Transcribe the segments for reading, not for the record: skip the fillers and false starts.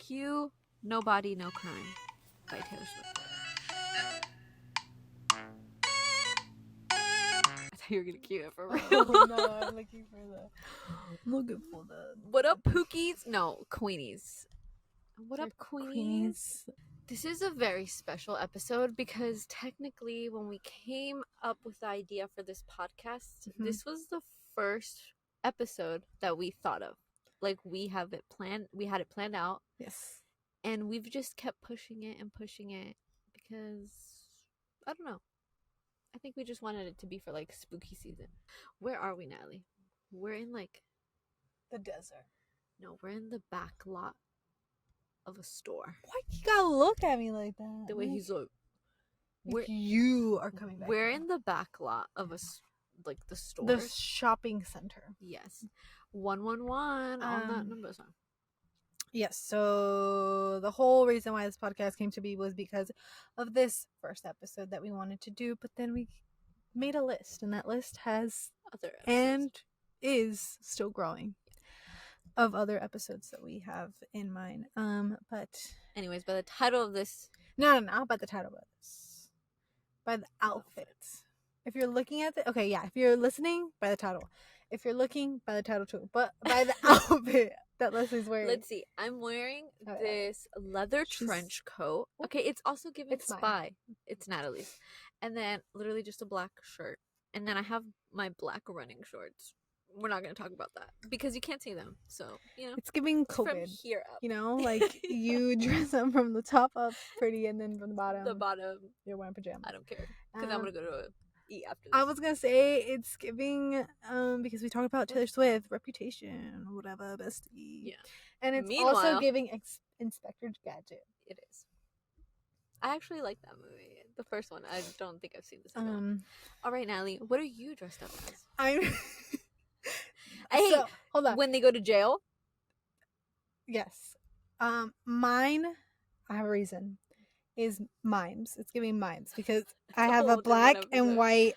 Cue No Body, No Crime by Taylor Swift. I thought you were going to cue it for real. Oh, no, I'm looking for the... What up, Pookies? No, Queenies. What up, Queenies? This is a very special episode because technically when we came up with the idea for this podcast, this was the first episode that we thought of. Like, we had it planned out. Yes. And we've just kept pushing it because, I don't know. I think we just wanted it to be for, like, spooky season. Where are we, Natalie? We're in, like... the desert. No, we're in the back lot of a store. Why you gotta look at me like that? The way he's like... You are coming back. We're in the back lot of the store. The shopping center. Yes. 111 on that number song. Yes, so the whole reason why this podcast came to be was because of this first episode that we wanted to do, but then we made a list, and that list has other episodes. And is still growing of other episodes that we have in mind. But anyways, by the title of this... No, by the title of this. By the outfit. If you're looking at the... Okay, yeah, if you're listening, by the title. If you're looking, by the title too. But by the outfit that Leslie's wearing. Let's see. I'm wearing this leather trench coat. Okay, it's also giving spy. Mine. It's Natalie's. And then literally just a black shirt. And then I have my black running shorts. We're not going to talk about that because you can't see them. So, you know. It's giving COVID. From here up. You know, like you dress up from the top up pretty and then from the bottom. The bottom. You're wearing pajamas. I don't care. Because I'm going to go to eat after this. I was going to say it's giving, because we talked about Taylor Swift, Reputation, whatever, bestie. Yeah. And it's also giving Inspector Gadget. It is. I actually like that movie. The first one. I don't think I've seen the second one. All right, Natalie, what are you dressed up as? Hold on. When they go to jail? Yes. Mine, I have a reason, is mimes. It's giving mimes because I have a black and white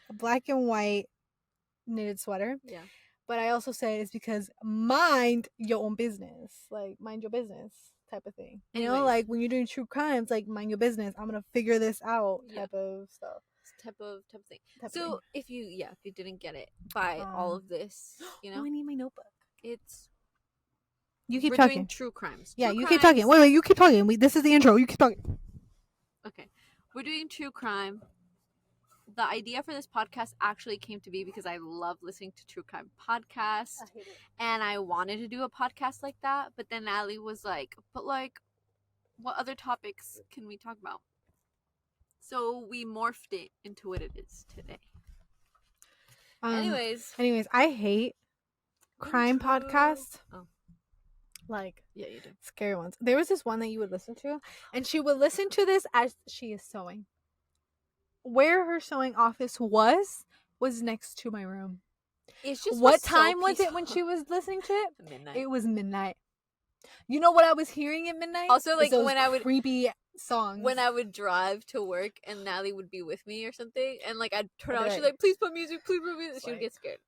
knitted sweater. Yeah. But I also say it's because mind your own business. Like, mind your business type of thing. You know, like when you're doing true crimes, like mind your business. I'm going to figure this out type of stuff. Type of thing. So if you didn't get it by all of this, you know, I need my notebook. It's you keep talking. Doing true crimes. Yeah, you keep talking. Wait, you keep talking. This is the intro. You keep talking. Okay, we're doing true crime. The idea for this podcast actually came to be because I love listening to true crime podcasts, and I wanted to do a podcast like that. But then Allie was like, "But like, what other topics can we talk about?" So we morphed it into what it is today. Anyways, I hate crime podcasts. Oh. Like, yeah, you do. Scary ones. There was this one that you would listen to, and she would listen to this as she is sewing. Where her sewing office was next to my room. It's just what time was it when she was listening to it? Midnight. It was midnight. You know what I was hearing at midnight? Also, like when I would creepy songs. When I would drive to work and Natalie would be with me or something, and like I'd turn on, she's like, "Please put music, please put music." She would get scared.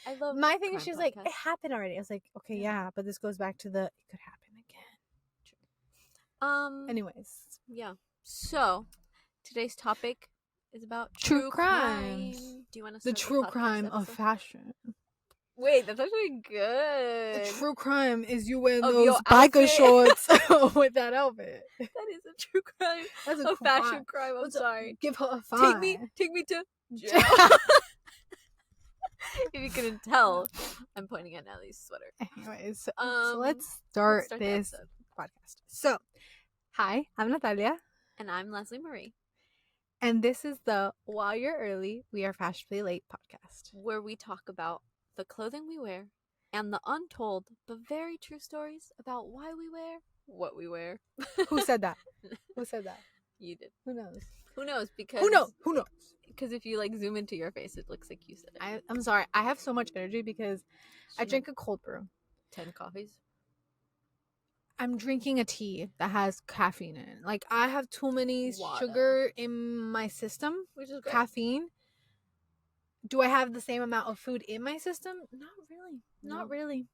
I love my thing is she's like, "It happened already." I was like, "Okay, yeah, but this goes back to the it could happen again." True. Anyways, yeah. So today's topic is about true crimes. Do you want to start the true crime of fashion? Wait, that's actually good. The true crime is you wearing those biker shorts with that outfit. That is a true crime. That's a fashion crime. I'm sorry. Give her a fine. Take me to jail. If you couldn't tell, I'm pointing at Natalie's sweater. Anyways, so let's start this podcast. So, hi, I'm Natalia. And I'm Leslie Marie. And this is the While You're Early, We Are Fashionably Late podcast. Where we talk about the clothing we wear and the untold but very true stories about why we wear what we wear. Who said that? Who said that? You did. Who knows? Who knows? Because Who knows? Because if you like zoom into your face, it looks like you said it. I'm sorry. I have so much energy because I drink a cold brew. 10 coffees. I'm drinking a tea that has caffeine in it. Like, I have too many sugar in my system, which is great. Caffeine. Do I have the same amount of food in my system? Not really. Not really.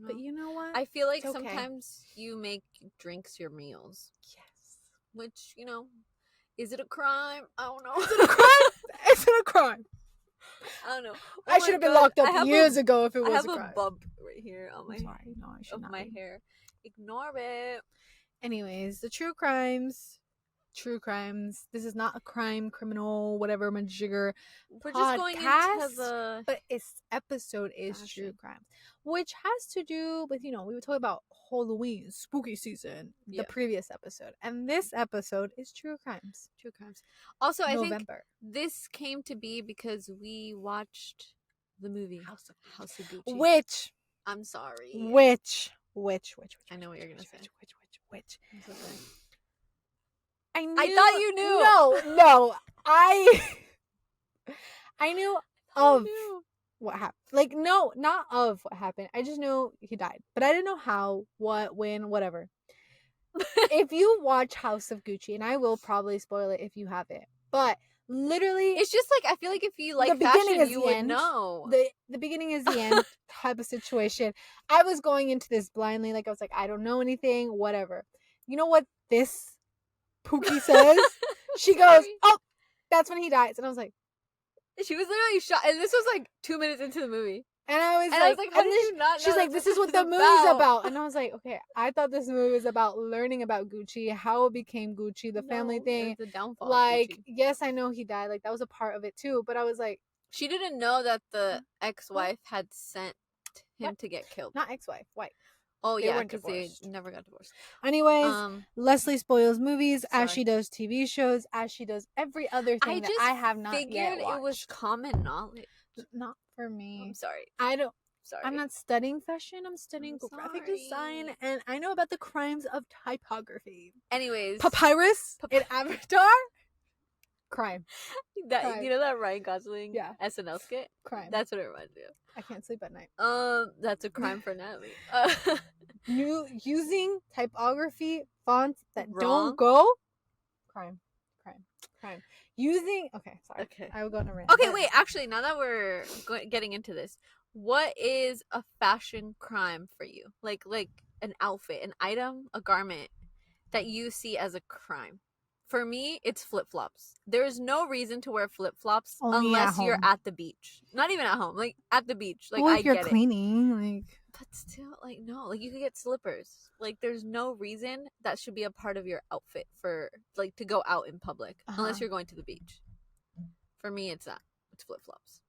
But you know what? I feel like sometimes you make drinks your meals. Yes. Which, is it a crime? I don't know. Is it a crime? Is it a crime? I don't know. I should have been locked up years ago if it was a crime. I have a bump right here on my sorry. No, I should not. My hair. Ignore it. Anyways, the true crimes. This is not a crime, criminal, whatever, majigger. We're just going into the. But its episode is true crimes, which has to do with we were talking about Halloween, spooky season, the previous episode, and this episode is true crimes. True crimes. Also, I think this came to be because we watched the movie House of Gucci. Which I'm sorry. Which I know what you're gonna say. Which. I thought you knew. No. I knew of what happened. Like, no, not of what happened. I just know he died. But I didn't know how, what, when, whatever. If you watch House of Gucci, and I will probably spoil it if you haven't, but literally... It's just like, I feel like if you like fashion, you would know. The beginning is the end type of situation. I was going into this blindly. Like, I was like, I don't know anything, whatever. You know what this... Pookie says, she goes, oh, that's when he dies. And I was like, she was literally shocked. And this was like 2 minutes into the movie. And I was like, how did you not know? She's like, this is what the movie's about. And I was like, okay, I thought this movie was about learning about Gucci, how it became Gucci, the family thing. The downfall. Like, yes, I know he died. Like, that was a part of it too. But I was like, she didn't know that the ex-wife had sent him to get killed. Not ex-wife, wife. Oh, yeah, because they never got divorced. Anyways, Leslie spoils movies as she does TV shows, as she does every other thing that I have not yet watched. I figured it was common knowledge. Not for me. I'm sorry. Sorry. I'm not studying fashion. I'm studying graphic design, and I know about the crimes of typography. Anyways. Papyrus in Avatar? Crime. Crime. You know that Ryan Gosling SNL skit? Crime. That's what it reminds me of. I can't sleep at night. That's a crime for Natalie. Using typography fonts that don't go? Crime. Using... Okay, sorry. Okay. I will go on a rant. Okay, wait. Actually, now that we're getting into this, what is a fashion crime for you? Like an outfit, an item, a garment that you see as a crime. For me, it's flip-flops. There is no reason to wear flip-flops unless you're at the beach. Not even at home. Like, at the beach. Like, well, if you're cleaning, like... But still, like, no. Like, you could get slippers. Like, there's no reason that should be a part of your outfit for, like, to go out in public. Unless you're going to the beach. For me, it's that. It's flip-flops.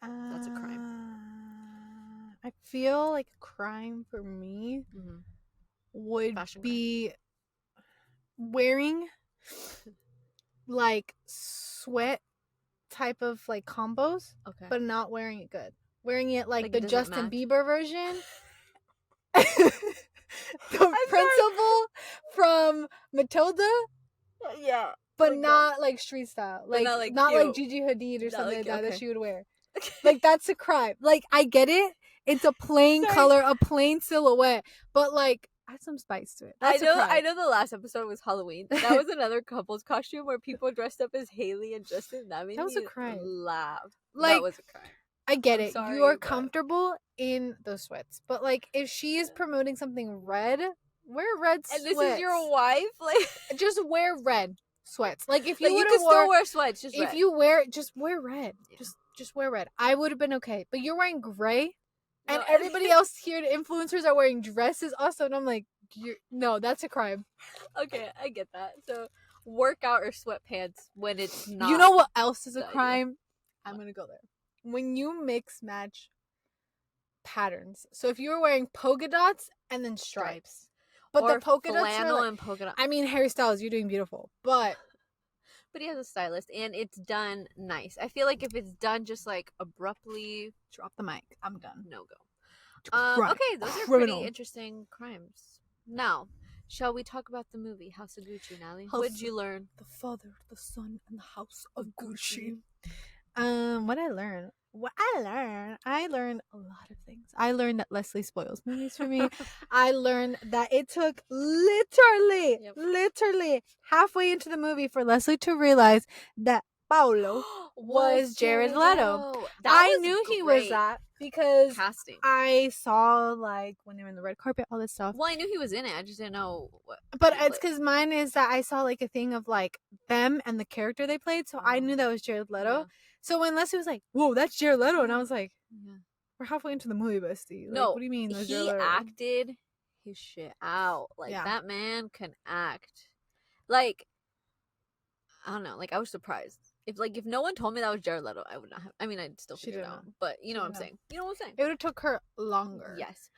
That's a crime. I feel like a crime for me would be... crime. Wearing like sweat type of like combos, but not wearing it good. Wearing it like the Justin Bieber version. The principal from Matilda. Yeah. But not like street style. Like not like Gigi Hadid or something like that she would wear. Like that's a crime. Like I get it. It's a plain color, a plain silhouette. But like add some spice to it. I know the last episode was Halloween. That was another couple's costume where people dressed up as Haley and Justin. That was a crime. Laugh. Like, that was a crime. I get it. Sorry, you are comfortable in the sweats. But like if she is promoting something red, wear red sweats. And this is your wife? Like just wear red sweats. Like if you you could still wear sweats, just if red. You wear just wear red. Yeah. Just wear red. I would have been okay. But you're wearing gray. And everybody else here, the influencers, are wearing dresses also. And I'm like, no, that's a crime. Okay, I get that. So, workout or sweatpants when it's not. You know what else is a crime? I'm going to go there. When you mix match patterns. So, if you were wearing polka dots and then stripes. But or the polka dots flannel and polka dots. I mean, Harry Styles, you're doing beautiful. But he has a stylist, and it's done nice. I feel like if it's done just like abruptly, drop the mic. I'm done. No go. Okay, those are pretty interesting crimes. Now, shall we talk about the movie House of Gucci, Natalie? What did you learn? The Father, the Son, and the House of Gucci. What I learned? I learned a lot of things. I learned that Leslie spoils movies for me. I learned that it took literally halfway into the movie for Leslie to realize that Paulo was Jared Leto. I knew he was that because casting. I saw like when they were in the red carpet, all this stuff. Well, I knew he was in it. I just didn't know what. But it's because mine is that I saw like a thing of like them and the character they played, so I knew that was Jared Leto. Yeah. So when Leslie was like, "Whoa, that's Jared Leto," and I was like, "Yeah, we're halfway into the movie, bestie." Like, no, what do you mean? He acted his shit out. Like that man can act. Like I don't know. Like I was surprised. If no one told me that was Jared Leto, I would not have. I mean, I'd still figure it out. But you know what I'm saying. You know what I'm saying. It would have took her longer. Yes.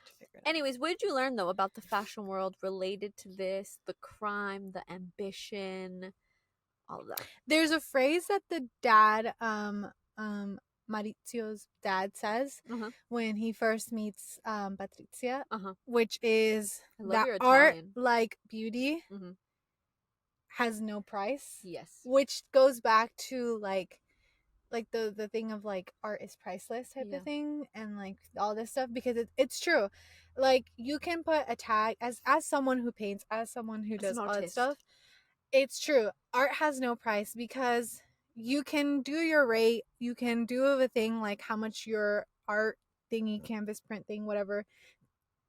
Anyways, what did you learn though about the fashion world related to this? The crime, the ambition, all of that. There's a phrase that the dad, Maurizio's dad says when he first meets Patrizia, which is that art, like beauty, has no price. Yes. Which goes back to like the thing of like art is priceless type of thing, and like all this stuff, because it's true. Like you can put a tag as someone who paints, as someone who does all that stuff. It's true. Art has no price because you can do your rate, you can do a thing like how much your art thingy, canvas print thing, whatever.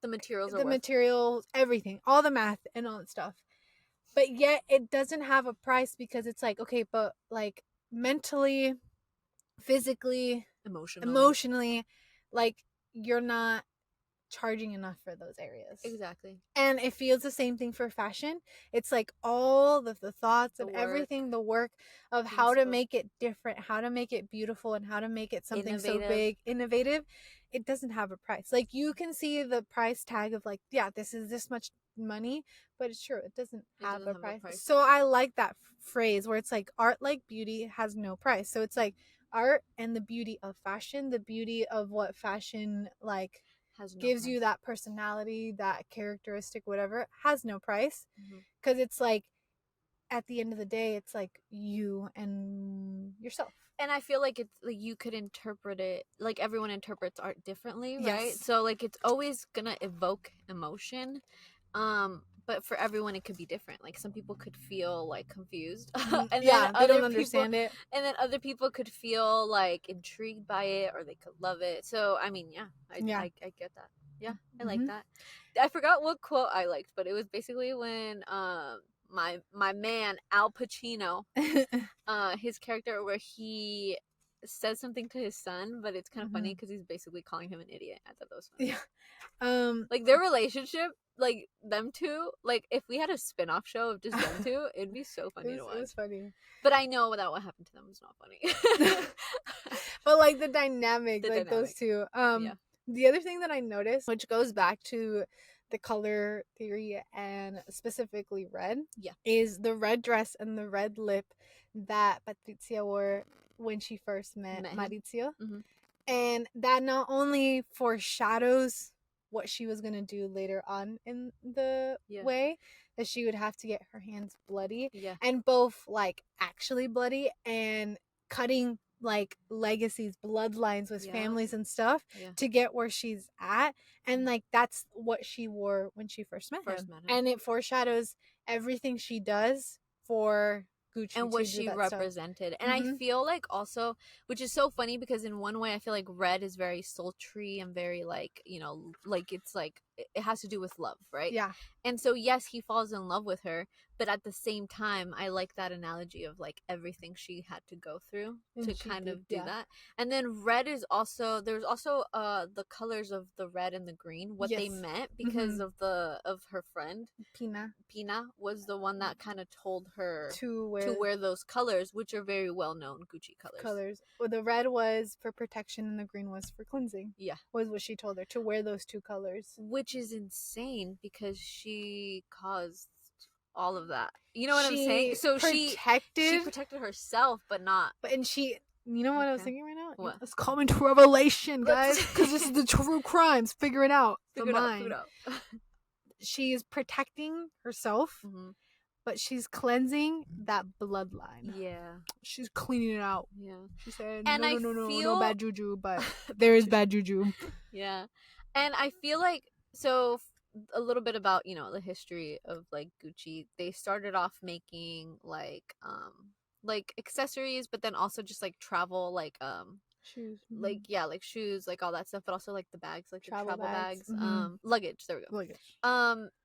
The materials materials, everything, all the math and all that stuff. But yet it doesn't have a price because it's like, okay, but like mentally, physically, emotionally, like you're not charging enough for those areas. Exactly. And it feels the same thing for fashion. It's like all the thoughts and everything, the work of how to make it different, how to make it beautiful, and how to make it something so big, innovative. It doesn't have a price. Like you can see the price tag of like, yeah, this is this much money, but it's true, it doesn't have a price. So I like that phrase where it's like art like beauty has no price. So it's like art and the beauty of fashion, the beauty of what fashion like gives you, that personality, that characteristic, whatever, has no price. Because it's like at the end of the day, it's like you and yourself. And I feel like it's like you could interpret it, like everyone interprets art differently, right? Yes. So like it's always gonna evoke emotion, but for everyone it could be different. Like some people could feel like confused, and then they don't understand it, and then other people could feel like intrigued by it, or they could love it. So I mean, I get that. Yeah, I like that. I forgot what quote I liked, but it was basically when my man Al Pacino, his character, where he says something to his son, but it's kind of funny because he's basically calling him an idiot. I thought that was funny. Yeah. Like their relationship, like them two, like if we had a spin-off show of just them two, it'd be so funny to watch. It was funny. But I know that what happened to them was not funny. But like the dynamic, those two. The other thing that I noticed, which goes back to the color theory and specifically red, is the red dress and the red lip that Patrizia wore when she first met Maurizio. And that not only foreshadows what she was going to do later on in the way, that she would have to get her hands bloody, and both like actually bloody and cutting like legacies, bloodlines with families and stuff to get where she's at. And like that's what she wore when she first met him. And it foreshadows everything she does for Gucci and what she represented stuff. And I feel like also, which is so funny because in one way I feel like red is very sultry and very like, you know, like it's like it has to do with love, right? Yeah. And so yes, he falls in love with her, but at the same time I like that analogy of like everything she had to go through to kind of do that. And then red is also, there's also the colors of the red and the green, what they meant, because of her friend Pina was the one that kind of told her to wear those colors, which are very well known Gucci colors. Well, the red was for protection and the green was for cleansing. Was what she told her, to wear those two colors, which is insane because she caused all of that. You know what I'm saying? So she protected herself, but not. And she, you know what I was thinking right now? What? Let's come into revelation, guys, because this is the true crimes. Figure it out. Figure it out. She's protecting herself, but she's cleansing that bloodline. Yeah. She's cleaning it out. Yeah. She said, no bad juju, but there is bad juju. Yeah. And I feel like, so a little bit about, you know, the history of like Gucci. They started off making like accessories, but then also just like travel, like shoes, like like shoes, like all that stuff, but also like the bags, like travel the travel bags, mm-hmm. Luggage, there we go, luggage,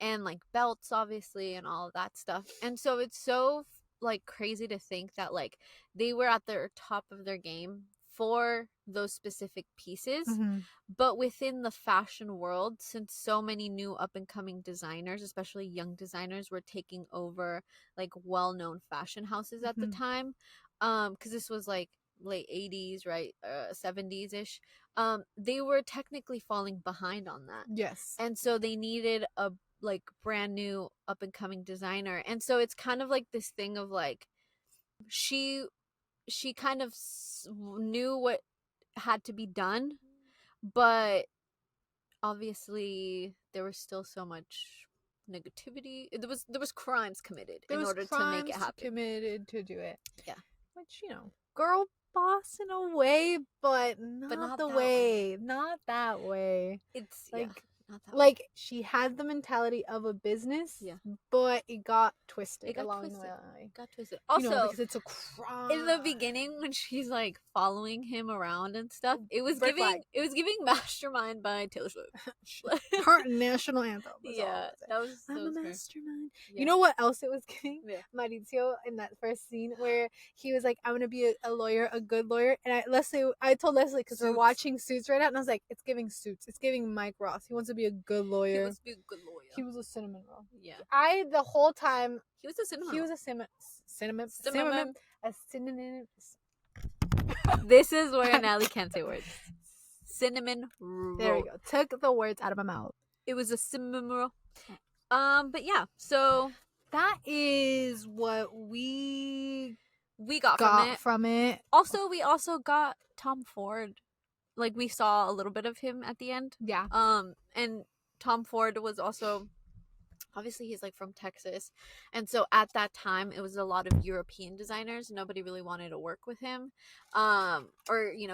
and like belts, obviously, and all of that stuff. And so it's so like crazy to think that like they were at their top of their game for those specific pieces, mm-hmm. but within the fashion world, since so many new up and coming designers, especially young designers, were taking over like well-known fashion houses at the time, because this was like late 80s, right, 70s ish, they were technically falling behind on that. Yes. And so they needed a like brand new up and coming designer. And so it's kind of like this thing of like she kind of knew what had to be done, but obviously there was still so much negativity. There was crimes committed in order to make it happen. Committed to do it. Yeah. Which, girl boss in a way, but not the way. Not that way. It's like not that like way. She had the mentality of a business, yeah, but it got twisted. Also, because it's a crime. In the beginning, when she's like following him around and stuff, it was giving Mastermind by Taylor Swift. Her national anthem. That was I'm a mastermind. Yeah. You know what else it was giving? Yeah. Mauricio in that first scene where he was like, "I'm gonna be a lawyer, a good lawyer," and I told Leslie because we're watching Suits right now, and I was like, "It's giving Suits. It's giving Mike Ross. He wants to be a good lawyer. He wants to be a good lawyer. He was a cinnamon roll. Yeah. The whole time he was a cinnamon. He was a cinnamon. A synonym. This is where Natalie can't say words. Cinnamon roll. There we go. Took the words out of my mouth. It was a cinnamon roll. But yeah, so that is what we got from it. Also, we also got Tom Ford. Like, we saw a little bit of him at the end. Yeah. And Tom Ford was also, obviously he's like from Texas, and so at that time it was a lot of European designers. Nobody really wanted to work with him, or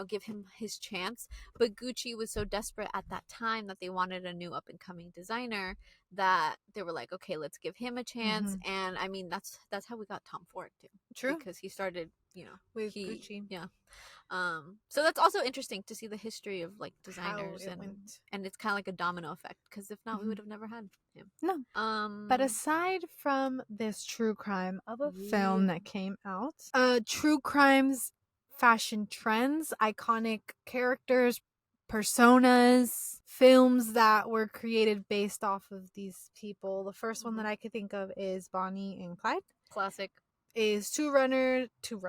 give him his chance. But Gucci was so desperate at that time that they wanted a new up and coming designer, that they were like, okay, let's give him a chance. Mm-hmm. And I mean, that's how we got Tom Ford too. True, because he started with Gucci. Yeah. So that's also interesting to see the history of like designers, and it's kind of like a domino effect, because if not, we would have never had him. No. But aside from this true crime of a film that came out, true crimes, fashion trends, iconic characters, personas, films that were created based off of these people. The first one that I could think of is Bonnie and Clyde. Classic. Is two lovers on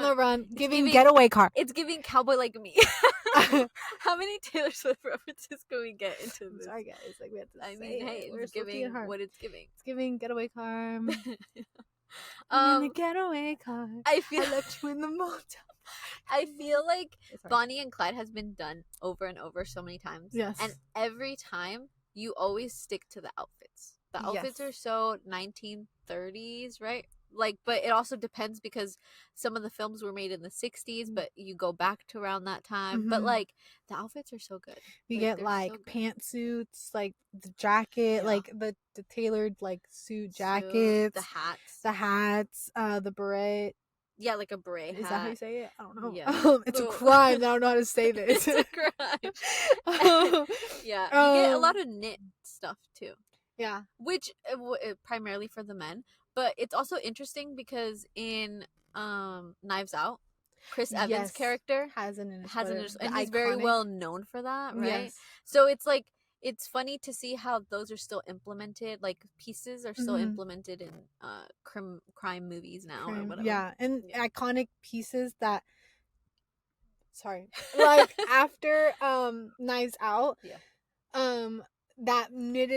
the run, giving getaway car. It's giving Cowboy Like Me. How many Taylor Swift references can we get into this? Sorry guys, like we have to it's giving what it's giving. It's giving getaway car. In the getaway car. I left you in the motel. I feel like Bonnie and Clyde has been done over and over so many times. Yes. And every time you always stick to the outfits. The outfits are so 1930s, right? Like, but it also depends, because some of the films were made in the 60s, but you go back to around that time. But like, the outfits are so good. You get like pantsuits, like the jacket, like the tailored like suit jackets, the hats, the beret. Yeah, like a beret hat. Is that how you say it? I don't know. Yeah. It's a crime. I don't know how to say this. It's a crime. Yeah, you get a lot of knit stuff too. Yeah. Which primarily for the men, but it's also interesting because in Knives Out, Chris Evans' character has an inner and he's very well known for that, right? Yes. So it's like, it's funny to see how those are still implemented, like pieces are still implemented in crime movies now or whatever. Yeah, and iconic pieces that like after Knives Out, that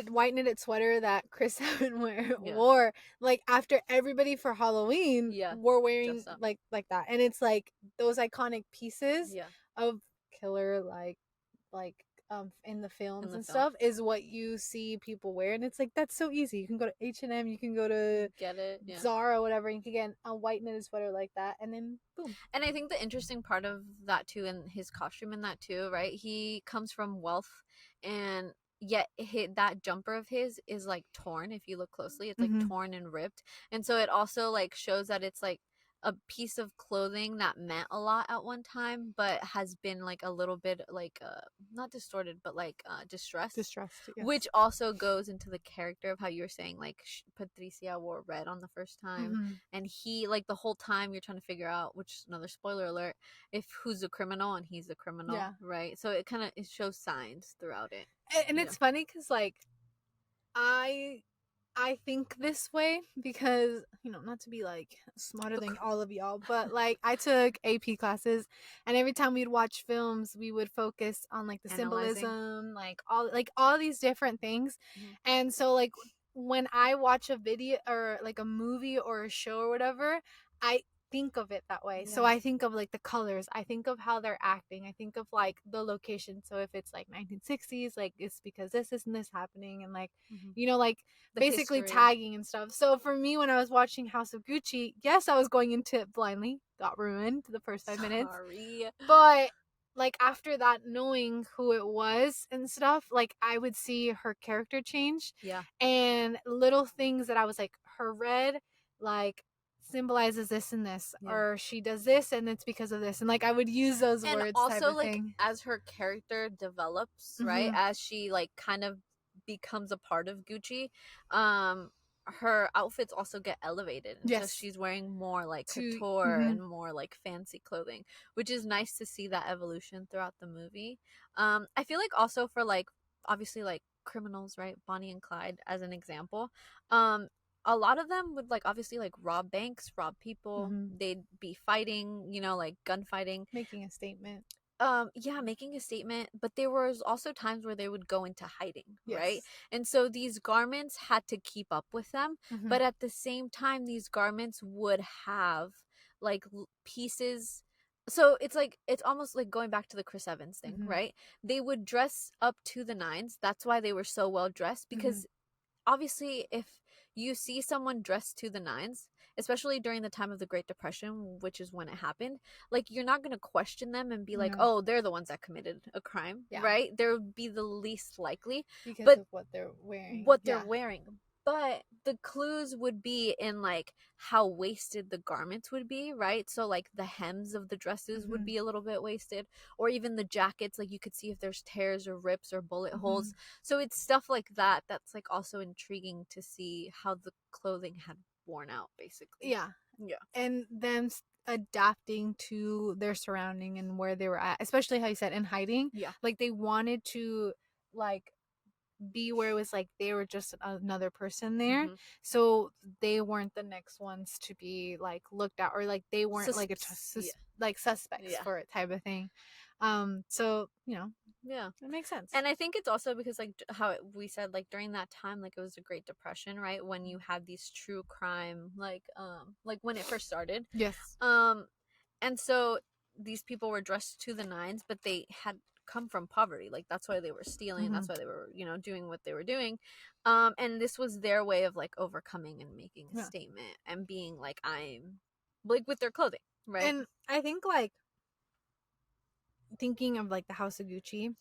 white knitted sweater that Chris Evans wore, like after everybody for Halloween were wearing like that, and it's like those iconic pieces of killer like in the films and stuff is what you see people wear, and it's like, that's so easy. You can go to H&M, you can go to Zara, whatever, and you can get a white knitted sweater like that, and then boom. And I think the interesting part of that too, and his costume in that too, right? He comes from wealth, and yet that jumper of his is like torn. If you look closely, it's like torn and ripped, and so it also like shows that it's like a piece of clothing that meant a lot at one time, but has been like a little bit like not distorted, but like distressed. Yes. Which also goes into the character of how you were saying, like Patricia wore red on the first time, and he, like, the whole time you're trying to figure out, which is another spoiler alert, if who's the criminal, and he's the criminal, right? So it kind of, it shows signs throughout it, and it's funny because like I think this way because, you know, not to be like smarter than all of y'all, but like I took AP classes, and every time we'd watch films, we would focus on like the symbolism, like all these different things. And so like when I watch a video or like a movie or a show or whatever, I think of it that way. So I think of like the colors, I think of how they're acting, I think of like the location. So if it's like 1960s, like it's because this and this happening, and like you know, like the basically history. Tagging and stuff. So for me, when I was watching House of Gucci, yes, I was going into it blindly, got ruined the first 5 minutes, but like after that, knowing who it was and stuff, like I would see her character change, and little things that I was like, her red like symbolizes this and this, or she does this and it's because of this, and like I would use those and words, also type of like thing. As her character develops, right, as she like kind of becomes a part of Gucci, her outfits also get elevated, and so she's wearing more like couture and more like fancy clothing, which is nice to see that evolution throughout the movie. I feel like also for like obviously like criminals, right, Bonnie and Clyde as an example, a lot of them would like obviously like rob banks, rob people, they'd be fighting, you know, like gunfighting, making a statement, making a statement, but there was also times where they would go into hiding, right? And so these garments had to keep up with them, but at the same time these garments would have like pieces. So it's like, it's almost like going back to the Chris Evans thing, right? They would dress up to the nines. That's why they were so well dressed, because obviously if you see someone dressed to the nines, especially during the time of the Great Depression, which is when it happened, like you're not going to question them and be like, oh, they're the ones that committed a crime, right? There would be the least likely because of what they're wearing. But the clues would be in like how wasted the garments would be, right? So like the hems of the dresses would be a little bit wasted, or even the jackets, like you could see if there's tears or rips or bullet holes. So it's stuff like that that's like also intriguing to see how the clothing had worn out, basically. And them adapting to their surrounding and where they were at, especially how you said in hiding. Like they wanted to like be where it was like they were just another person there, so they weren't the next ones to be like looked at, or like they weren't like like suspects for it, type of thing. So you know, it makes sense. And I think it's also because like how we said, like during that time, like it was the Great Depression, right, when you had these true crime like when it first started. And so these people were dressed to the nines, but they had come from poverty, like that's why they were stealing, that's why they were, you know, doing what they were doing, and this was their way of like overcoming and making a statement and being like, I'm like, with their clothing, right? And I think like thinking of like the House of Gucci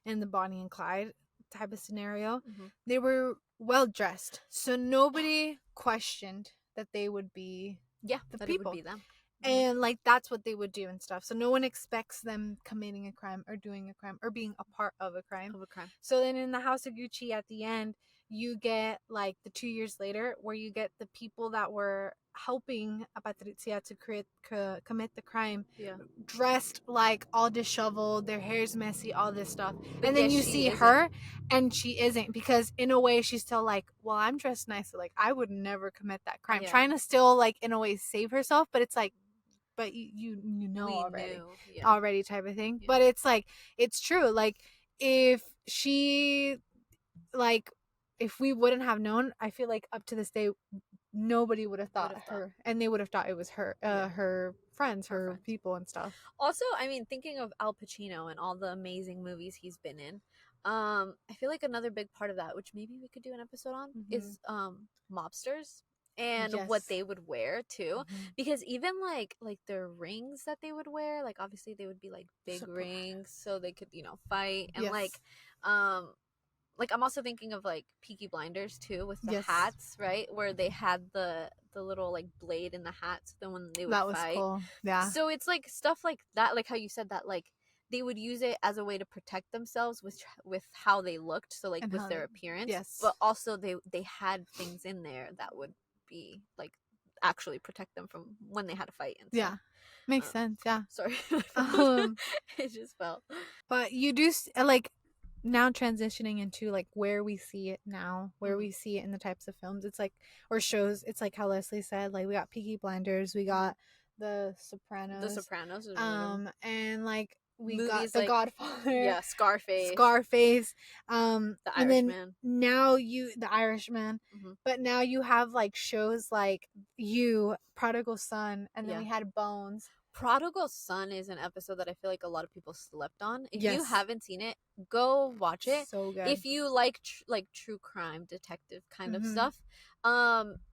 and the Bonnie and Clyde type of scenario, they were well dressed, so nobody questioned that they would be the people. It would be them. And like that's what they would do and stuff, so no one expects them committing a crime or doing a crime or being a part of a crime. So then in the House of Gucci at the end, you get like the 2 years later where you get the people that were helping Patricia to commit the crime, dressed like all disheveled, their hair's messy, all this stuff. But and then you see her and she isn't, because in a way she's still like, well, I'm dressed nice, so like I would never commit that crime, trying to still like in a way save herself, but it's like, but you know already type of thing. But it's like, it's true, like if she like, if we wouldn't have known, I feel like up to this day nobody would have thought her, and they would have thought it was her, her friends, her people and stuff. Also, I mean, thinking of Al Pacino and all the amazing movies he's been in, I feel like another big part of that, which maybe we could do an episode on, is mobsters and what they would wear too, because even like their rings that they would wear, like obviously they would be like big rings so they could, you know, fight, and like like I'm also thinking of like Peaky Blinders too, with the Yes. hats, right, where they had the little like blade in the hat, so then when they would That was fight. cool. Yeah. So it's like stuff like that, like how you said that, like they would use it as a way to protect themselves with how they looked, so like And with how their they- appearance. yes. But also they had things in there that would be like actually protect them from when they had to fight and stuff. Yeah. Makes sense. Yeah. Sorry. It just felt. But you do like now transitioning into like where we see it now, where we see it in the types of films. It's like, or shows. It's like how Leslie said, like we got Peaky Blinders, we got The Sopranos. The Sopranos is really good. And like we Movies got The like, Godfather. Yeah, Scarface. The The and then Irishman. now The Irishman. Mm-hmm. But now you have like shows like Prodigal Son, and then Yeah. we had Bones. Prodigal Son is an episode that I feel like a lot of people slept on. If you Yes. haven't seen it, go watch it. So good. If you like true crime detective kind of stuff,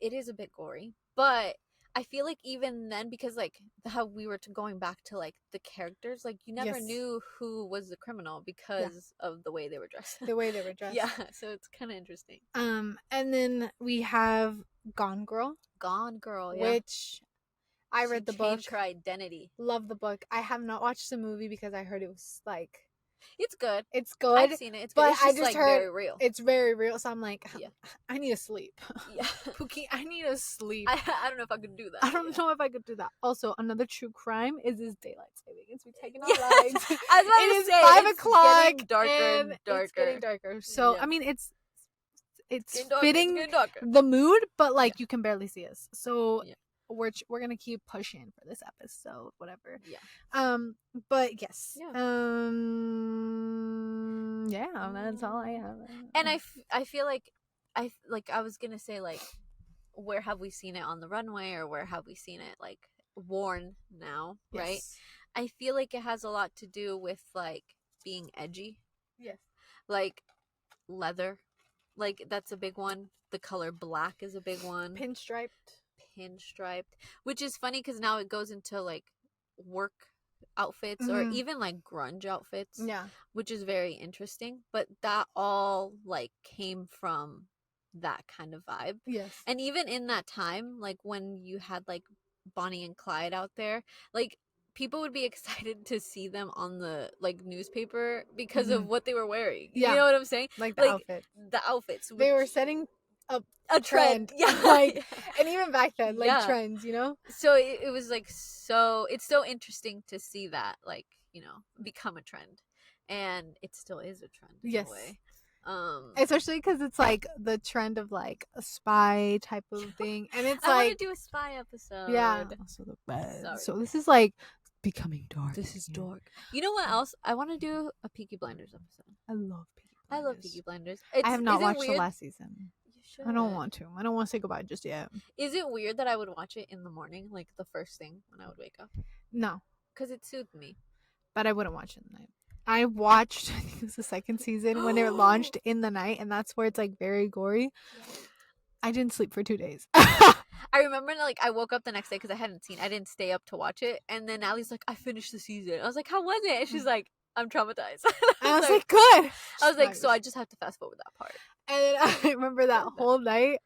it is a bit gory, but I feel like even then, because like how we were going back to like the characters, like you never Yes. knew who was the criminal because of the way they were dressed. The way they were dressed. Yeah, so it's kind of interesting. And then we have Gone Girl. Gone Girl, yeah. Which I read the book. Changed her identity. Love the book. I have not watched the movie because I heard it was like, It's good. it's good. I've seen it. It's good. But It's just, I just like heard very real. It's very real. So I'm like, Yeah. I need to sleep. Yeah. Pookie, I need to sleep. I don't know if I could do that. I don't know if I could do that. Also, another true crime is this daylight savings. We're taking our Yeah. lives. I was about It to is say, 5 it's o'clock. getting darker and darker. It's getting darker. So Yeah. I mean, it's Getting darker, fitting getting darker. the mood, but like you can barely see us. So Yeah. we're gonna keep pushing for this episode, whatever. Yeah. But yes. Yeah. Yeah, that's all I have. And I feel like I was gonna say, like, where have we seen it on the runway, or where have we seen it like worn now, right? Yes. I feel like it has a lot to do with like being edgy, Yes. like leather, like that's a big one. The color black is a big one. Pinstriped, which is funny because now it goes into like work outfits or even like grunge outfits, Yeah. which is very interesting. But that all like came from that kind of vibe. Yes. And even in that time, like when you had like Bonnie and Clyde out there, like people would be excited to see them on the like newspaper because of what they were wearing. Yeah. You know what I'm saying? Like the outfit. The outfits. They were setting up a trend. Yeah. Like, Yeah. and even back then, like Yeah. trends, you know? So it was like, so it's so interesting to see that, like, you know, become a trend. And it still is a trend in Yes. a way. Especially because it's like the trend of like a spy type of thing, and it's I like want to do a spy episode. yeah. Also the bed. Sorry. So this is like becoming dark. This is again. dark. You know what else? I want to do a Peaky Blinders episode. I love Peaky Blinders. I love Peaky Blinders. I have not is it watched the weird? last season. You should. I don't want to. I don't want to say goodbye just yet. Is it weird that I would watch it in the morning, like the first thing when I would wake up? No, Because it soothed me. but I wouldn't watch it at night. I watched, I think it was the second season when it launched in the night, and that's where it's like very gory. I didn't sleep for 2 days. I remember, like, I woke up the next day because I didn't stay up to watch it. And then Allie's like, I finished the season. I was like, how was it? And she's like, I'm traumatized. I was like, good. I was like, so I just have to fast forward that part. And then I remember that whole night,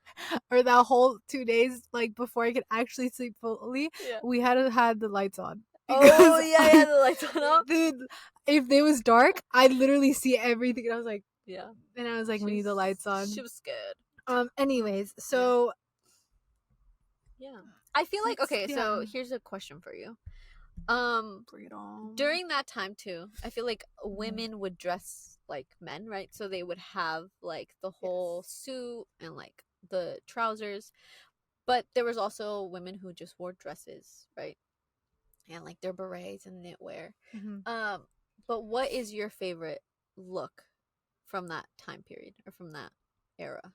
or that whole 2 days, like before I could actually sleep fully, we had the lights on. Oh, yeah, the lights on. Dude, if it was dark, I'd literally see everything. And I was like, yeah. And I was like, we need the lights on. She was scared. Anyways, so. Yeah. I feel like, okay, Yeah. so here's a question for you. Bring it on. During that time, too, I feel like women would dress like men, right? So they would have, like, the whole suit and, like, the trousers. But there was also women who just wore dresses, right? And, like, their berets and knitwear. But what is your favorite look from that time period or from that era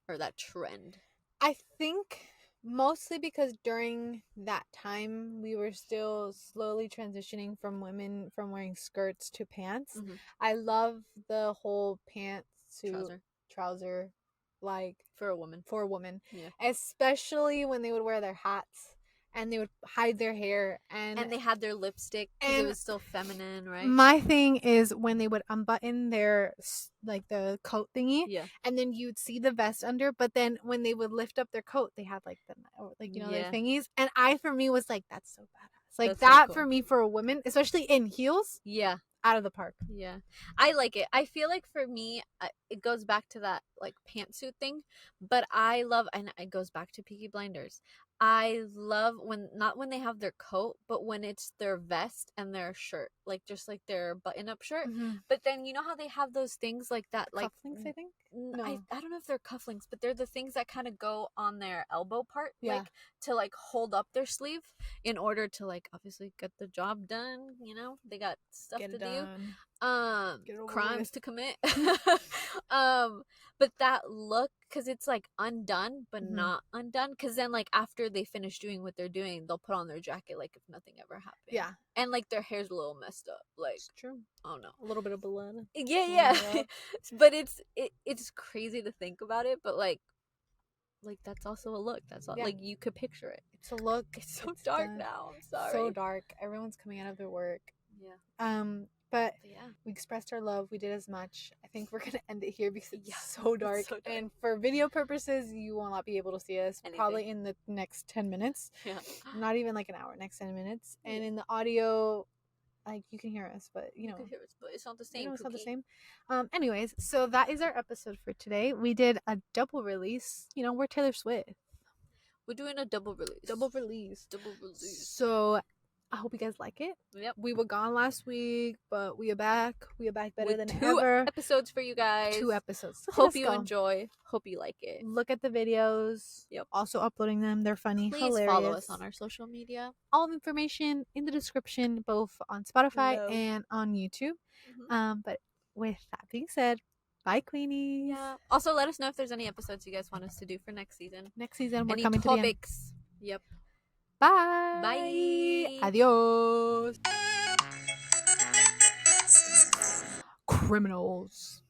or that trend? I think mostly because during that time we were still slowly transitioning from women from wearing skirts to pants. I love the whole pants to trouser like for a woman. Yeah. Especially when they would wear their hats and they would hide their hair, and they had their lipstick because it was still feminine, right? My thing is when they would unbutton their like the coat thingy, Yeah. and then you'd see the vest under, but then when they would lift up their coat, they had like the their thingies, and for me was like, that's so badass. Like that's that so cool. For me, for a woman, especially in heels. Yeah. Out of the park. Yeah, I like it. I feel like for me, it goes back to that like pantsuit thing, but I love, and it goes back to Peaky Blinders. I love not when they have their coat, but when it's their vest and their shirt, like just like their button-up shirt. Mm-hmm. But then you know how they have those things like that, like cufflinks, I think. No. I don't know if they're cufflinks, but they're the things that kind of go on their elbow part, like to like hold up their sleeve in order to like obviously get the job done. You know, they got stuff to do, crimes to commit. But that look, because it's like undone but not undone, because then like after they finish doing what they're doing, they'll put on their jacket like if nothing ever happened. Yeah. And like their hair's a little messed up, like it's true. Oh no, a little bit of blood. Yeah. But it's crazy to think about it, but like that's also a look. That's all. Like you could picture it. It's a look. It's so dark now. I'm sorry. So dark. Everyone's coming out of their work. Yeah. But we expressed our love. We did as much. I think we're gonna end it here because it's so dark. It's so dark. And for video purposes, you will not be able to see us probably in the next 10 minutes. Yeah. Not even like an hour. Next 10 minutes. Yeah. And in the audio, like you can hear us, but you know, hear us, but it's not the same. It's not the same. Anyways, so that is our episode for today. We did a double release. You know, we're Taylor Swift. We're doing a double release. Double release. So I hope you guys like it. Yep. We were gone last week, but we are back. We are back better with than two ever. Episodes for you guys. 2 episodes. Hope you enjoy. Hope you like it. Look at the videos. Yep. Also uploading them. They're funny. Please hilarious. Follow us on our social media. All information in the description, both on Spotify and on YouTube. Mm-hmm. But with that being said, bye, Queenies. Yeah. Also, let us know if there's any episodes you guys want us to do for next season. Next season, we're any coming topics. To the end. Yep. Bye. Bye. Adios. Criminals.